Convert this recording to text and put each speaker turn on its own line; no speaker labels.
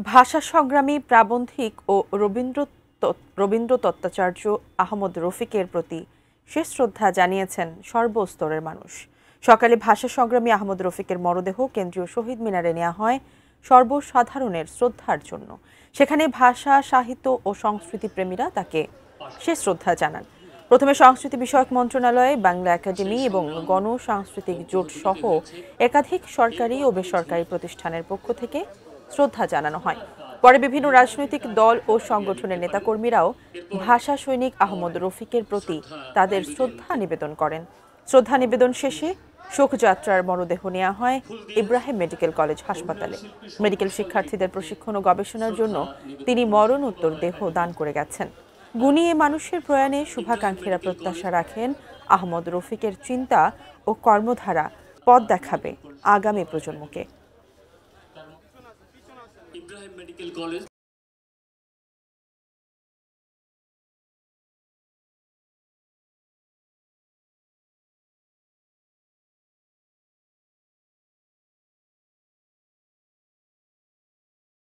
ভাষা সংগ্রামী প্রাবন্ধিক ও রবীন্দ্র তত্ত্বাচার্য আহমদ রফিকের প্রতি শেষ শ্রদ্ধা জানিয়েছেন সর্বস্তরের মানুষ। সকালে ভাষা সংগ্রামী আহমদ রফিকের মরদেহ কেন্দ্রীয় শহীদ মিনারে নেওয়া হয় সর্বসাধারণের শ্রদ্ধার জন্য। সেখানে ভাষা, সাহিত্য ও সংস্কৃতি প্রেমীরা তাকে শেষ শ্রদ্ধা জানান। প্রথমে সংস্কৃতি বিষয়ক মন্ত্রণালয়, বাংলা একাডেমি এবং গণসাংস্কৃতিক জোট সহ একাধিক সরকারি ও বেসরকারি প্রতিষ্ঠানের পক্ষ থেকে শ্রদ্ধা জানানো হয়। পরে বিভিন্ন রাজনৈতিক দল ও সংগঠনের নেতাকর্মীরাও ভাষা সৈনিক আহমদ রফিকের প্রতি তাদের শ্রদ্ধা নিবেদন করেন। শ্রদ্ধা নিবেদন শেষে শোকযাত্রার মরদেহ নেওয়া হয় ইব্রাহিম মেডিকেল কলেজ হাসপাতালে। মেডিকেল শিক্ষার্থীদের প্রশিক্ষণ ও গবেষণার জন্য তিনি মরণোত্তর দেহ দান করে গেছেন। গুণী এ মানুষের প্রয়াণে শুভাকাঙ্ক্ষীরা প্রত্যাশা রাখেন আহমদ রফিকের চিন্তা ও কর্মধারা পথ দেখাবে আগামী প্রজন্মকে।
Ibrahim medical college